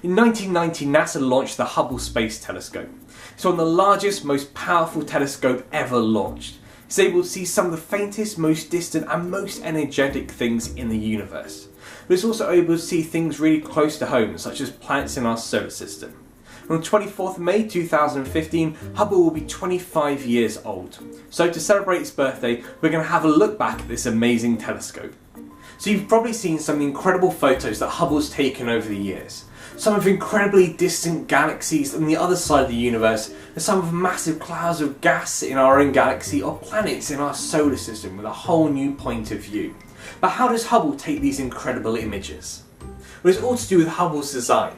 In 1990, NASA launched the Hubble Space Telescope. It's one of the largest, most powerful telescope ever launched. It's able to see some of the faintest, most distant and most energetic things in the universe. But it's also able to see things really close to home, such as planets in our solar system. On the 24th of May 2015, Hubble will be 25 years old. So to celebrate its birthday, we're going to have a look back at this amazing telescope. So you've probably seen some of the incredible photos that Hubble's taken over the years. Some of incredibly distant galaxies on the other side of the universe, and some of massive clouds of gas in our own galaxy or planets in our solar system with a whole new point of view. But how does Hubble take these incredible images? Well, it's all to do with Hubble's design.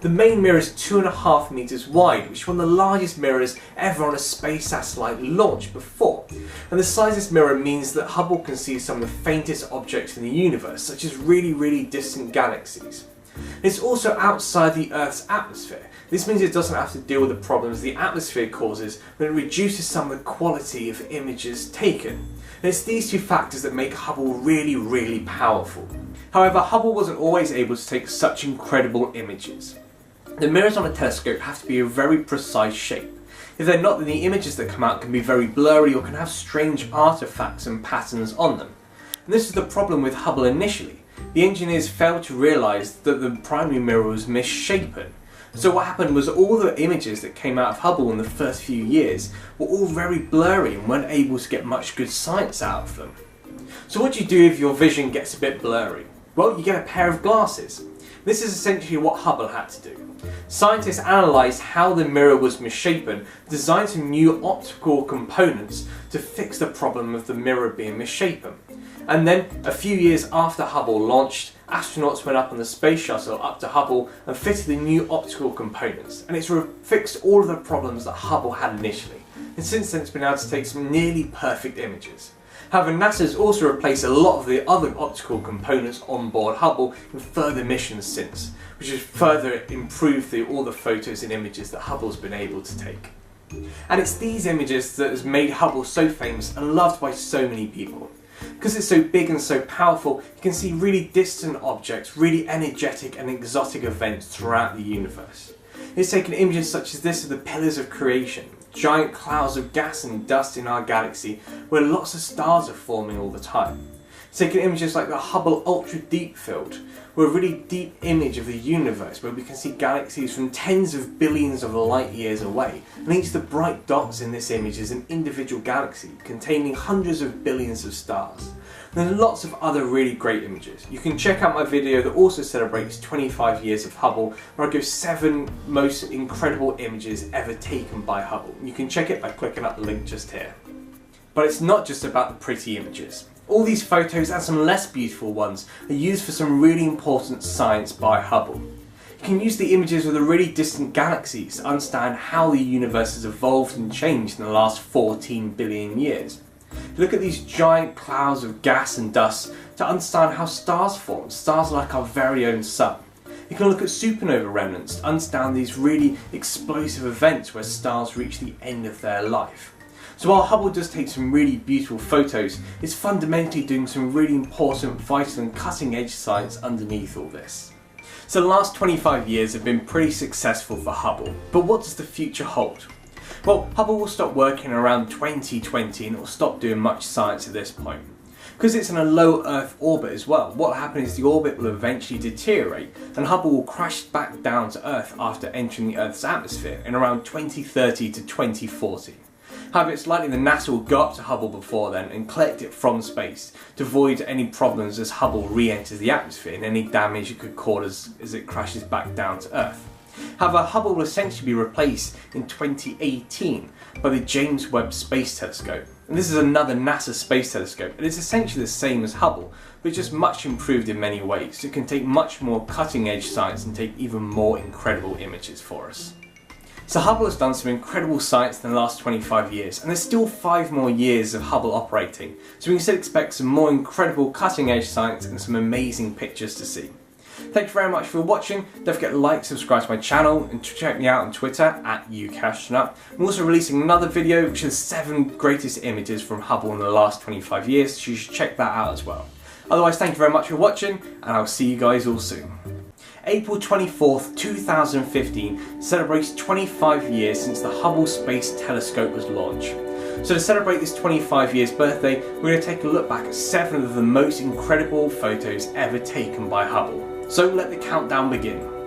The main mirror is 2.5 meters wide, which is one of the largest mirrors ever on a space satellite launched before. And the size of this mirror means that Hubble can see some of the faintest objects in the universe, such as really distant galaxies. It's also outside the Earth's atmosphere. This means it doesn't have to deal with the problems the atmosphere causes when it reduces some of the quality of images taken. And it's these two factors that make Hubble really powerful. However, Hubble wasn't always able to take such incredible images. The mirrors on a telescope have to be a very precise shape. If they're not, then the images that come out can be very blurry or can have strange artifacts and patterns on them. And this is the problem with Hubble initially. The engineers failed to realise that the primary mirror was misshapen. So what happened was all the images that came out of Hubble in the first few years were all very blurry and weren't able to get much good science out of them. So what do you do if your vision gets a bit blurry? Well, you get a pair of glasses. This is essentially what Hubble had to do. Scientists analysed how the mirror was misshapen, designed some new optical components to fix the problem of the mirror being misshapen. And then, a few years after Hubble launched, astronauts went up on the space shuttle up to Hubble and fitted the new optical components, and it's fixed all of the problems that Hubble had initially. And since then it's been able to take some nearly perfect images. However, NASA has also replaced a lot of the other optical components on board Hubble in further missions since, which has further improved all the photos and images that Hubble's been able to take. And it's these images that has made Hubble so famous and loved by so many people. Because it's so big and so powerful, you can see really distant objects, really energetic and exotic events throughout the universe. It's taken images such as this of the pillars of creation, giant clouds of gas and dust in our galaxy where lots of stars are forming all the time. It's taken images like the Hubble Ultra Deep Field, where a really deep image of the universe where we can see galaxies from tens of billions of light years away, and each of the bright dots in this image is an individual galaxy containing hundreds of billions of stars. And there's lots of other really great images. You can check out my video that also celebrates 25 years of Hubble, where I give 7 most incredible images ever taken by Hubble. You can check it by clicking up the link just here. But it's not just about the pretty images. All these photos and some less beautiful ones are used for some really important science by Hubble. You can use the images of the really distant galaxies to understand how the universe has evolved and changed in the last 14 billion years. Look at these giant clouds of gas and dust to understand how stars form, stars like our very own sun. You can look at supernova remnants to understand these really explosive events where stars reach the end of their life. So while Hubble does take some really beautiful photos, it's fundamentally doing some really important, vital and cutting edge science underneath all this. So the last 25 years have been pretty successful for Hubble, but what does the future hold? Well, Hubble will stop working around 2020 and it will stop doing much science at this point. Because it's in a low Earth orbit as well, what will happen is the orbit will eventually deteriorate and Hubble will crash back down to Earth after entering the Earth's atmosphere in around 2030 to 2040. However, it's likely that NASA will go up to Hubble before then and collect it from space to avoid any problems as Hubble re-enters the atmosphere and any damage it could cause as it crashes back down to Earth. However, Hubble will essentially be replaced in 2018 by the James Webb Space Telescope. And this is another NASA space telescope, and it's essentially the same as Hubble, but just much improved in many ways. It can take much more cutting edge science and take even more incredible images for us. So Hubble has done some incredible science in the last 25 years, and there's still 5 more years of Hubble operating, so we can still expect some more incredible cutting edge science and some amazing pictures to see. Thank you very much for watching. Don't forget to like, subscribe to my channel, and check me out on Twitter at UKAstroNut. I'm also releasing another video which is 7 greatest images from Hubble in the last 25 years, so you should check that out as well. Otherwise, thank you very much for watching, and I'll see you guys all soon. April 24th, 2015 celebrates 25 years since the Hubble Space Telescope was launched. So to celebrate this 25 years birthday, we're going to take a look back at 7 of the most incredible photos ever taken by Hubble. So let the countdown begin.